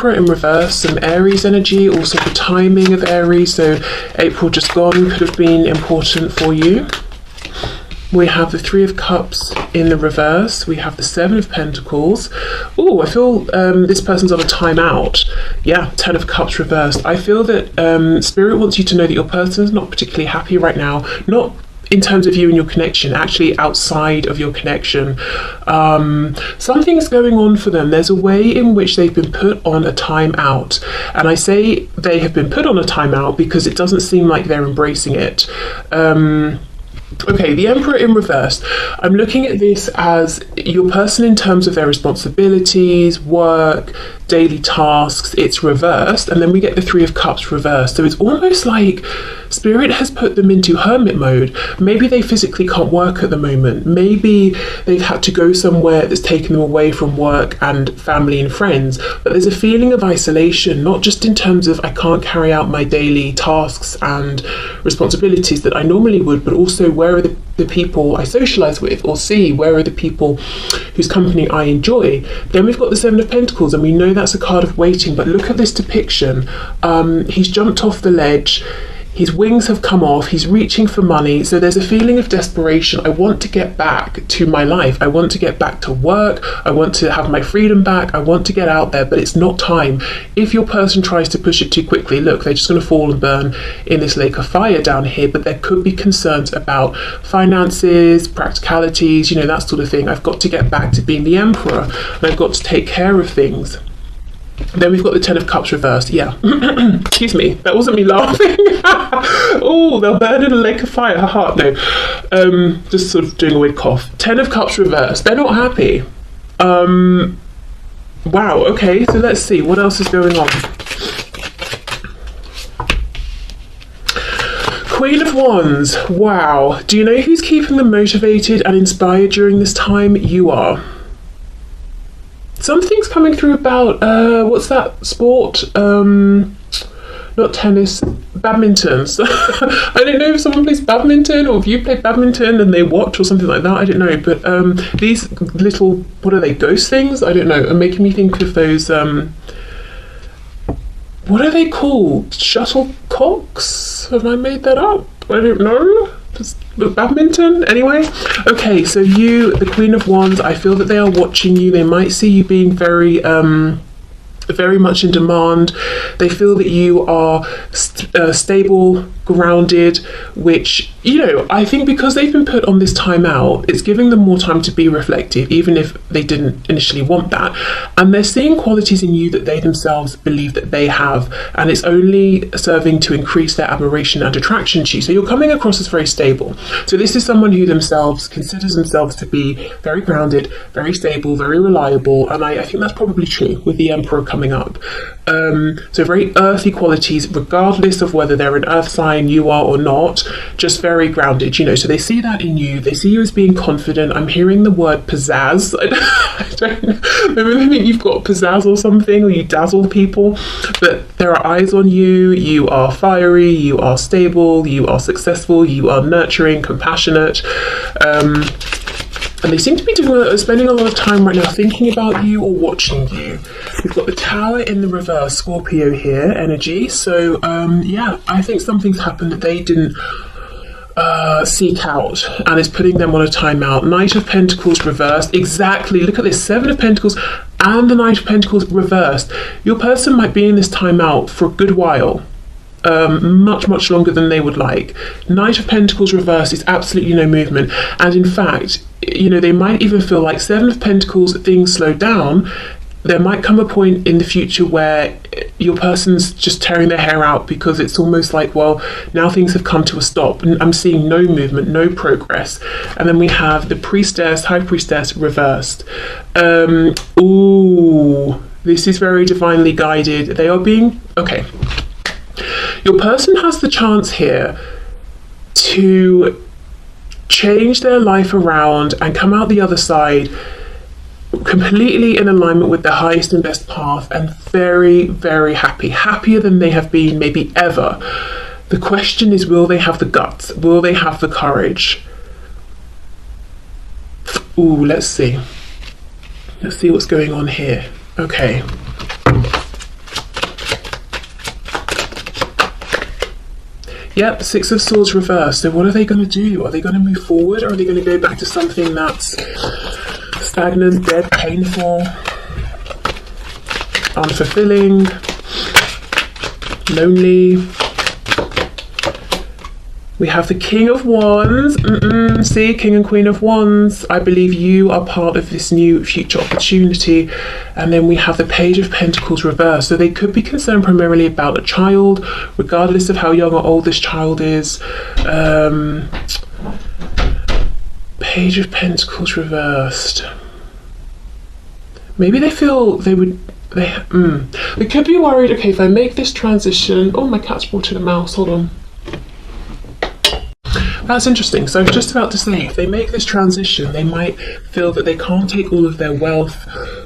Emperor in reverse, some Aries energy, also the timing of Aries, so April just gone could have been important for you. We have the Three of Cups in the reverse. We have the Seven of Pentacles. Oh, I feel this person's on a timeout. Yeah, Ten of Cups reversed. I feel that Spirit wants you to know that your person's not particularly happy right now. Not in terms of you and your connection, actually outside of your connection. Something's going on for them. There's a way in which they've been put on a timeout. And I say they have been put on a timeout because it doesn't seem like they're embracing it. Okay, the Emperor in reverse. I'm looking at this as your person in terms of their responsibilities, work, daily tasks, it's reversed, and then we get the Three of Cups reversed. So it's almost like Spirit has put them into hermit mode. Maybe they physically can't work at the moment. Maybe they've had to go somewhere that's taken them away from work and family and friends. But there's a feeling of isolation, not just in terms of I can't carry out my daily tasks and responsibilities that I normally would, but also where are the people I socialize with or see? Where are the people whose company I enjoy? Then we've got the Seven of Pentacles, and we know that's a card of waiting, but look at this depiction. He's jumped off the ledge. His wings have come off, he's reaching for money, so there's a feeling of desperation. I want to get back to my life, I want to get back to work, I want to have my freedom back, I want to get out there, but it's not time. If your person tries to push it too quickly, look, they're just going to fall and burn in this lake of fire down here, but there could be concerns about finances, practicalities, you know, that sort of thing. I've got to get back to being the Emperor, and I've got to take care of things. Then we've got the Ten of Cups reversed. Yeah. Excuse me. That wasn't me laughing. Oh, they'll burn in a lake of fire. Haha. No. Just sort of doing a weird cough. Ten of Cups reversed. They're not happy. Wow. Okay. So let's see. What else is going on? Queen of Wands. Wow. Do you know who's keeping them motivated and inspired during this time? You are. Something's coming through about, what's that sport? Not tennis, badminton. So, I don't know if someone plays badminton or if you play badminton and they watch or something like that, I don't know. But these little, what are they, ghost things? I don't know, are making me think of those, what are they called? Shuttlecocks? Have I made that up? I don't know. Badminton anyway. Okay, so you, the Queen of Wands, I feel that they are watching you. They might see you being very much in demand. They feel that you are stable, grounded, which, you know, I think because they've been put on this time out, it's giving them more time to be reflective, even if they didn't initially want that. And they're seeing qualities in you that they themselves believe that they have, and it's only serving to increase their admiration and attraction to you. So you're coming across as very stable. So this is someone who themselves considers themselves to be very grounded, very stable, very reliable, and I think that's probably true with the Emperor coming up. So very earthy qualities, regardless of whether they're an earth sign, you are or not, just very grounded, you know. So they see that in you. They see you as being confident. I'm hearing the word pizzazz. I don't know. Maybe they think you've got pizzazz or something, or you dazzle people, but there are eyes on you. You are fiery, you are stable, you are successful, you are nurturing, compassionate. And they seem to be spending a lot of time right now thinking about you or watching you. We've got the Tower in the reverse, Scorpio here, energy. So, yeah, I think something's happened that they didn't seek out, and it's putting them on a timeout. Knight of Pentacles reversed. Exactly. Look at this. Seven of Pentacles and the Knight of Pentacles reversed. Your person might be in this timeout for a good while. Much longer than they would like. Knight of Pentacles reversed is absolutely no movement, and in fact, you know, they might even feel like Seven of Pentacles, things slow down. There might come a point in the future where your person's just tearing their hair out because it's almost like, well, now things have come to a stop and I'm seeing no movement, no progress. And then we have the Priestess, High Priestess reversed. Ooh, this is very divinely guided. They are being, okay. Your person has the chance here to change their life around and come out the other side completely in alignment with their highest and best path, and very happy, happier than they have been maybe ever. The question is, will they have the guts? Will they have the courage? Ooh, let's see what's going on here. Okay. Yep, Six of Swords reversed. So what are they going to do? Are they going to move forward, or are they going to go back to something that's stagnant, dead, painful, unfulfilling, lonely? We have the King of Wands. See, King and Queen of Wands. I believe you are part of this new future opportunity. And then we have the Page of Pentacles reversed. So they could be concerned primarily about a child, regardless of how young or old this child is. Page of Pentacles reversed. Maybe they feel they would... They could be worried, okay, if I make this transition... Oh, my cat's brought in a mouse. Hold on. That's interesting. So I was just about to say, if they make this transition, they might feel that they can't take all of their wealth,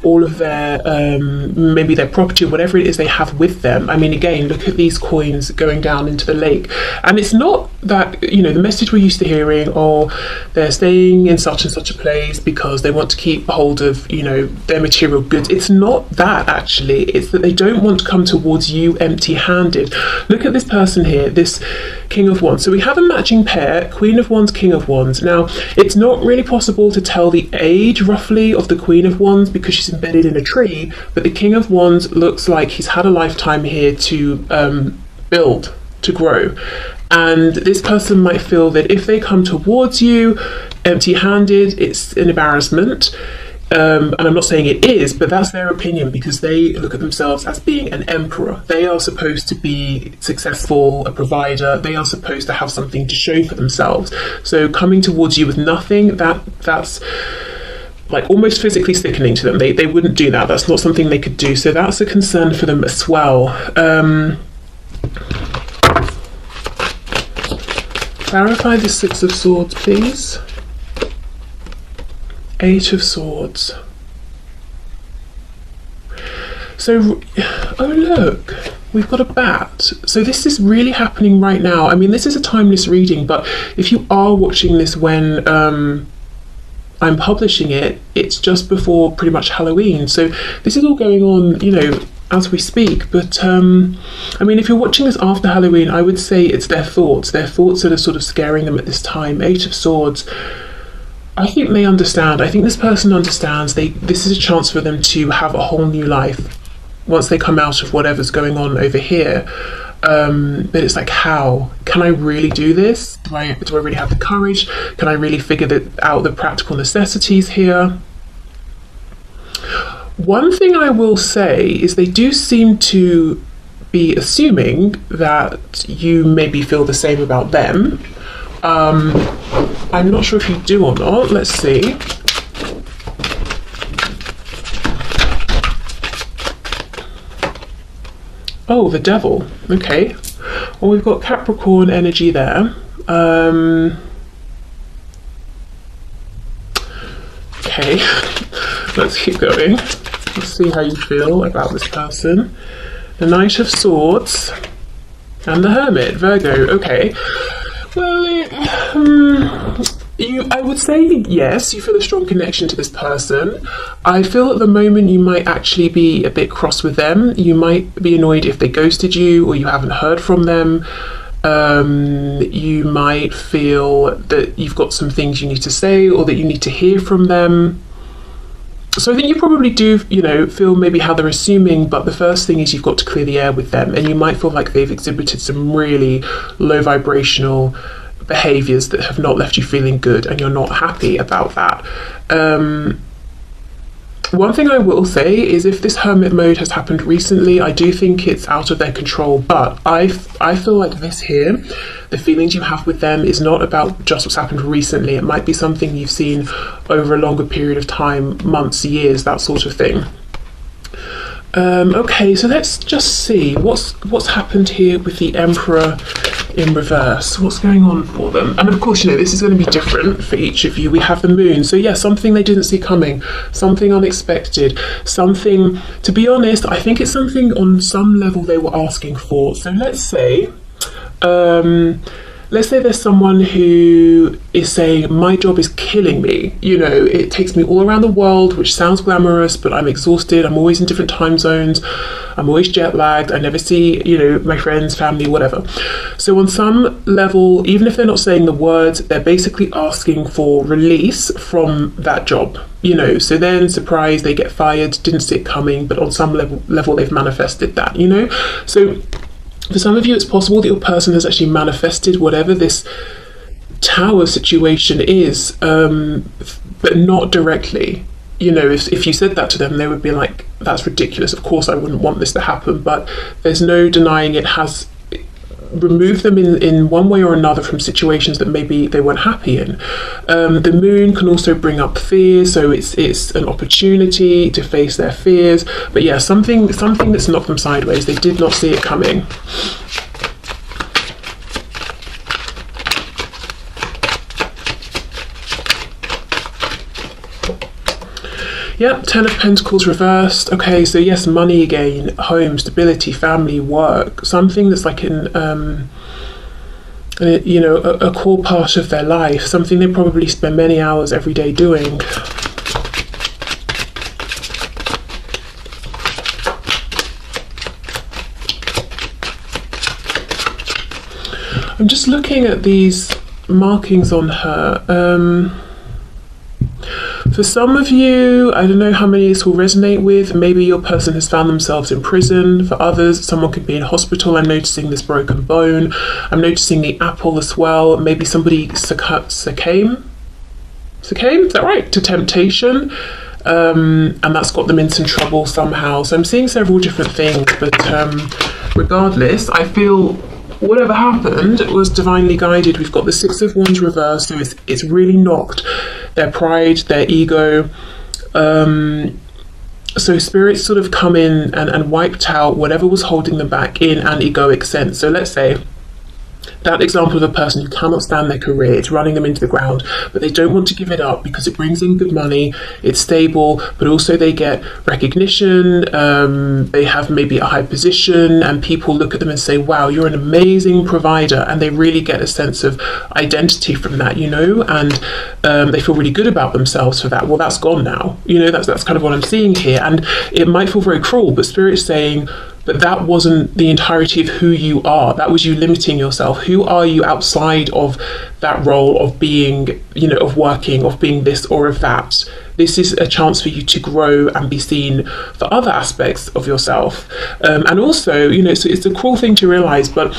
all of their, maybe their property, whatever it is they have with them. I mean, again, look at these coins going down into the lake. And it's not that, you know, the message we're used to hearing, or they're staying in such and such a place because they want to keep hold of, you know, their material goods. It's not that, actually. It's that they don't want to come towards you empty-handed. Look at this person here, this King of Wands. So we have a matching pair, Queen of Wands, King of Wands. Now, it's not really possible to tell the age roughly of the Queen of Wands because she's embedded in a tree, but the King of Wands looks like he's had a lifetime here to build, to grow. And this person might feel that if they come towards you empty-handed, it's an embarrassment. And I'm not saying it is, but that's their opinion, because they look at themselves as being an emperor. They are supposed to be successful, a provider. They are supposed to have something to show for themselves. So coming towards you with nothing, that's like almost physically sickening to them. They wouldn't do that. That's not something they could do. So that's a concern for them as well. Clarify the Six of Swords, please. Eight of Swords. So, oh look, we've got a bat. So this is really happening right now. I mean, this is a timeless reading, but if you are watching this when I'm publishing it, it's just before pretty much Halloween. So this is all going on, you know, as we speak. But I mean, if you're watching this after Halloween, I would say it's their thoughts that are sort of scaring them at this time. Eight of Swords. I think they understand. I think this person understands. This is a chance for them to have a whole new life once they come out of whatever's going on over here. But it's like, how can I really do this? Do I really have the courage? Can I really figure out the practical necessities here? One thing I will say is they do seem to be assuming that you maybe feel the same about them. I'm not sure if you do or not. Let's see. Oh, the Devil. Okay. Well, we've got Capricorn energy there. Okay. Let's keep going. Let's see how you feel about this person. The Knight of Swords and the Hermit, Virgo. Okay. Well, I would say yes, you feel a strong connection to this person. I feel at the moment you might actually be a bit cross with them. You might be annoyed if they ghosted you or you haven't heard from them. You might feel that you've got some things you need to say or that you need to hear from them. So I think you probably do, you know, feel maybe how they're assuming, but the first thing is you've got to clear the air with them, and you might feel like they've exhibited some really low vibrational behaviors that have not left you feeling good, and you're not happy about that. One thing I will say is if this hermit mode has happened recently, I do think it's out of their control, but I feel like this here, the feelings you have with them is not about just what's happened recently. It might be something you've seen over a longer period of time, months, years, that sort of thing. Okay, so let's just see what's happened here with the Emperor in reverse. What's going on for them? And of course, you know, this is going to be different for each of you. We have the Moon. So yeah, something they didn't see coming, something unexpected, something, to be honest, I think it's something on some level they were asking for. So let's say let's say there's someone who is saying, my job is killing me. You know, it takes me all around the world, which sounds glamorous, but I'm exhausted. I'm always in different time zones. I'm always jet lagged. I never see, you know, my friends, family, whatever. So on some level, even if they're not saying the words, they're basically asking for release from that job. You know, so then surprised, they get fired, didn't see it coming, but on some level they've manifested that, you know. So for some of you, it's possible that your person has actually manifested whatever this tower situation is, but not directly. You know, if you said that to them, they would be like, that's ridiculous. Of course, I wouldn't want this to happen. But there's no denying it has removed them in one way or another from situations that maybe they weren't happy in. The moon can also bring up fear, so it's an opportunity to face their fears. But yeah, something that's knocked them sideways. They did not see it coming. Yep, Ten of Pentacles reversed. Okay, so yes, money again, home, stability, family, work, something that's like a core part of their life, something they probably spend many hours every day doing. I'm just looking at these markings on her. For some of you, I don't know how many this will resonate with. Maybe your person has found themselves in prison. For others, someone could be in hospital. I'm noticing this broken bone. I'm noticing the apple as well. Maybe somebody succumbed, is that right? To temptation. And that's got them in some trouble somehow. So I'm seeing several different things, but regardless, I feel whatever happened was divinely guided. We've got the Six of Wands reversed, so it's really knocked their pride, their ego. So spirits sort of come in and wiped out whatever was holding them back in an egoic sense. So let's say that example of a person who cannot stand their career, it's running them into the ground, but they don't want to give it up because it brings in good money, it's stable, but also they get recognition, they have maybe a high position, and people look at them and say, wow, you're an amazing provider, and they really get a sense of identity from that, you know, and they feel really good about themselves for that. Well, that's gone now, you know, that's kind of what I'm seeing here, and it might feel very cruel, but Spirit's saying, but that wasn't the entirety of who you are. That was you limiting yourself. Who are you outside of that role of being, you know, of working, of being this or of that? This is a chance for you to grow and be seen for other aspects of yourself. And also, you know, so it's a cruel thing to realize, but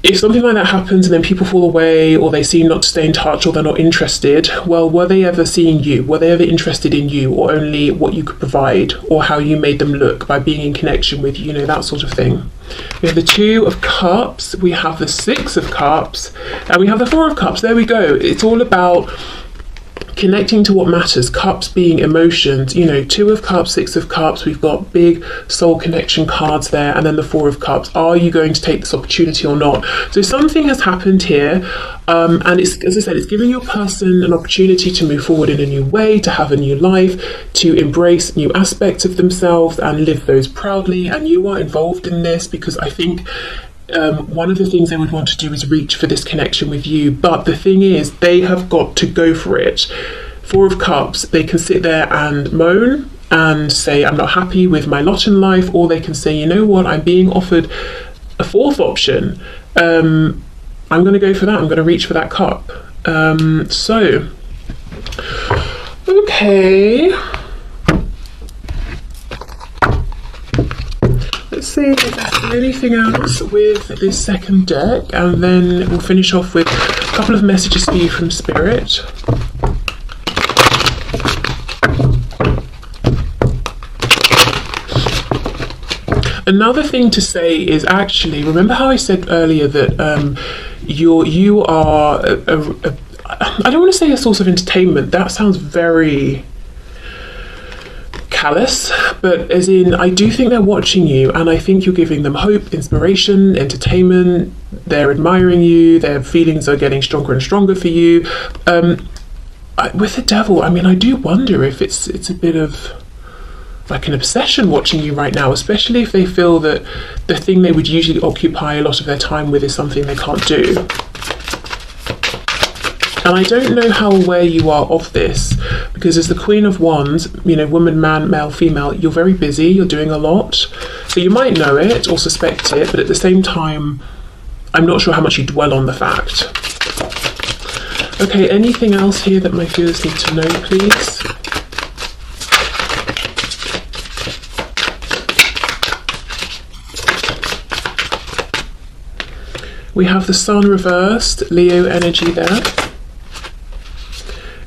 if something like that happens and then people fall away or they seem not to stay in touch or they're not interested, well, were they ever seeing you? Were they ever interested in you, or only what you could provide or how you made them look by being in connection with you, know, that sort of thing. We have the Two of Cups, we have the Six of Cups, and we have the Four of Cups. There we go. It's all about connecting to what matters, cups being emotions, you know, Two of Cups, Six of Cups, we've got big soul connection cards there, and then the Four of Cups. Are you going to take this opportunity or not? So something has happened here, and it's, as I said, it's giving your person an opportunity to move forward in a new way, to have a new life, to embrace new aspects of themselves and live those proudly, and you are involved in this because I think one of the things they would want to do is reach for this connection with you, but the thing is they have got to go for it. Four of Cups, they can sit there and moan and say, I'm not happy with my lot in life, or they can say, you know what, I'm being offered a fourth option. I'm going to go for that. I'm going to reach for that cup. So, okay. Let's see if there's anything else with this second deck, and then we'll finish off with a couple of messages for you from Spirit. Another thing to say is actually, remember how I said earlier that you are I don't want to say a source of entertainment. That sounds very callous, but as in, I do think they're watching you, and I think you're giving them hope, inspiration, entertainment. They're admiring you. Their feelings are getting stronger and stronger for you. With the Devil, I mean, I do wonder if it's a bit of like an obsession watching you right now, especially if they feel that the thing they would usually occupy a lot of their time with is something they can't do. And I don't know how aware you are of this, because as the Queen of Wands, you know, woman, man, male, female, you're very busy, you're doing a lot. So you might know it or suspect it, but at the same time, I'm not sure how much you dwell on the fact. Okay, anything else here that my viewers need to know, please? We have the Sun reversed, Leo energy there.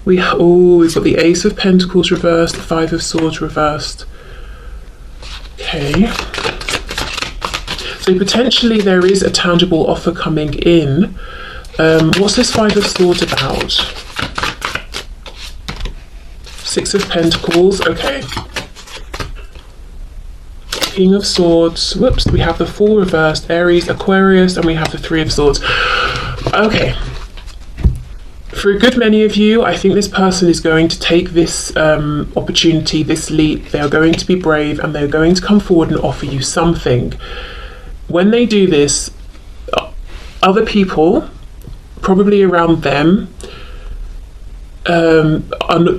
We've got the Ace of Pentacles reversed, the Five of Swords reversed. Okay. So potentially there is a tangible offer coming in. What's this Five of Swords about? Six of Pentacles, okay. King of Swords, whoops, we have the Fool reversed, Aries, Aquarius, and we have the Three of Swords. Okay. For a good many of you, I think this person is going to take this opportunity, this leap. They are going to be brave and they're going to come forward and offer you something. When they do this, other people, probably around them,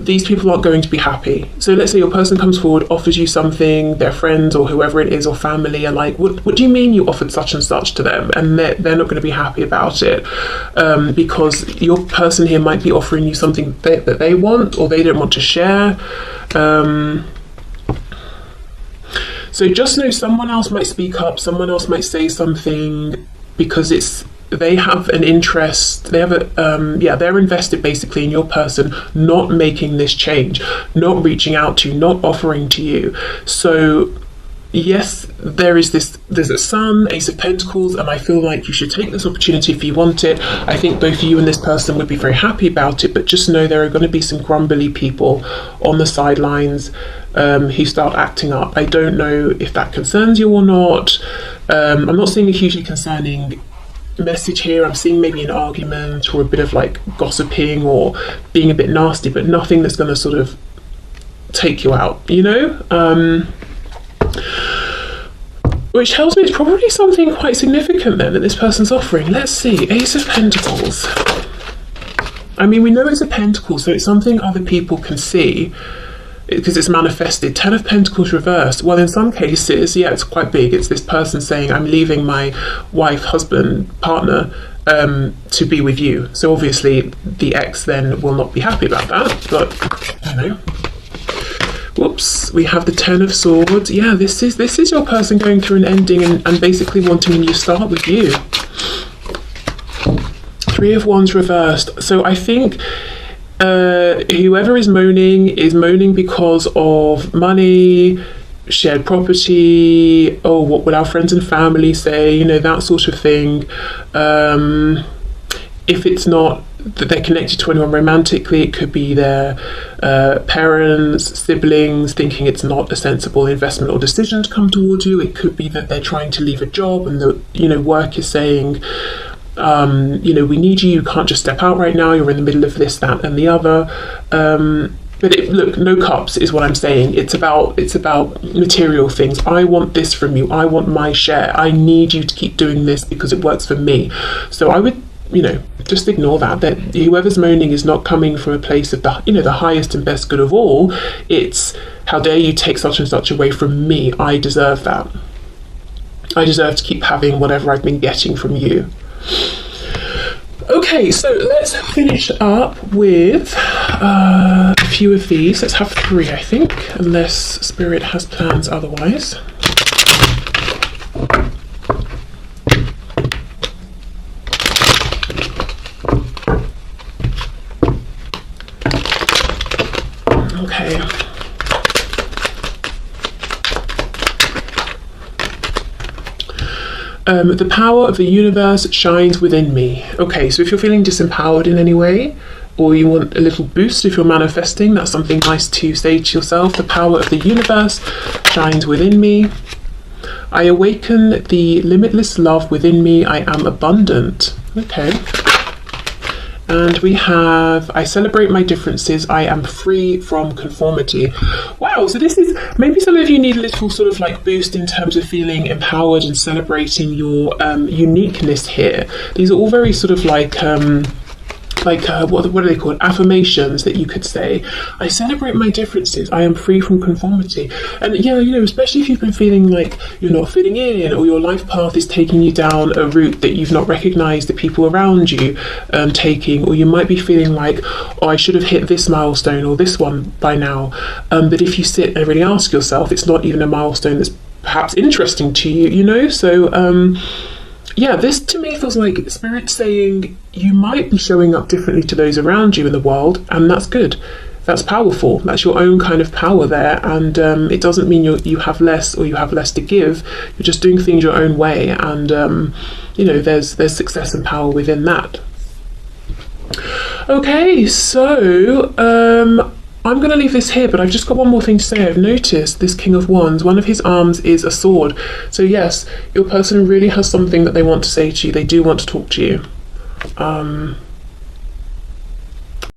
these people aren't going to be happy. So let's say your person comes forward, offers you something, their friends or whoever it is or family are like, what do you mean you offered such and such to them? And they're not going to be happy about it, because your person here might be offering you something that they want or they don't want to share. So just know someone else might speak up, someone else might say something, because they have an interest, they have they're invested basically in your person not making this change, not reaching out to you, not offering to you. So yes, there's a Sun, Ace of Pentacles, and I feel like you should take this opportunity if you want it. I think both you and this person would be very happy about it, but just know there are going to be some grumbly people on the sidelines who start acting up. I don't know if that concerns you or not. I'm not seeing a hugely concerning message here. I'm seeing maybe an argument or a bit of like gossiping or being a bit nasty, but nothing that's going to sort of take you out, you know? Which tells me it's probably something quite significant then that this person's offering. Let's see, Ace of Pentacles. I mean, we know it's a pentacle, so it's something other people can see because it's manifested. Ten of Pentacles reversed. Well, in some cases, yeah, it's quite big. It's this person saying, I'm leaving my wife, husband, partner to be with you. So obviously the ex then will not be happy about that, but I don't know. Whoops, we have the Ten of Swords. Yeah, this is your person going through an ending and basically wanting a new start with you. Three of Wands reversed. So I think whoever is moaning because of money, shared property, oh, what would our friends and family say, you know, that sort of thing. If it's not that they're connected to anyone romantically, it could be their parents, siblings, thinking it's not a sensible investment or decision to come towards you. It could be that they're trying to leave a job and the, you know, work is saying, you know, we need you, you can't just step out right now, you're in the middle of this, that and the other. But look, no cups is what I'm saying. It's about material things. I want this from you. I want my share. I need you to keep doing this because it works for me. So I would, you know, just ignore that whoever's moaning is not coming from a place of the, you know, the highest and best good of all. It's, how dare you take such and such away from me? I deserve that. I deserve to keep having whatever I've been getting from you. Okay, so let's finish up with a few of these. Let's have three, I think, unless Spirit has plans otherwise. Okay. The power of the universe shines within me. Okay, so if you're feeling disempowered in any way, or you want a little boost if you're manifesting, that's something nice to say to yourself. The power of the universe shines within me. I awaken the limitless love within me. I am abundant. Okay. And we have, I celebrate my differences. I am free from conformity. Wow, so this is, maybe some of you need a little sort of like boost in terms of feeling empowered and celebrating your uniqueness here. These are all very sort of like like what are they called, affirmations that you could say. I celebrate my differences, I am free from conformity. And yeah, you know, especially if you've been feeling like you're not fitting in, or your life path is taking you down a route that you've not recognized the people around you taking, or you might be feeling like, oh, I should have hit this milestone or this one by now, but if you sit and really ask yourself, it's not even a milestone that's perhaps interesting to you, you know. So yeah, this to me feels like Spirit saying you might be showing up differently to those around you in the world, and that's good. That's powerful. That's your own kind of power there, and it doesn't mean you have less or you have less to give. You're just doing things your own way, and you know, there's success and power within that. Okay, so I'm going to leave this here, but I've just got one more thing to say. I've noticed this King of Wands, one of his arms is a sword. So yes, your person really has something that they want to say to you. They do want to talk to you.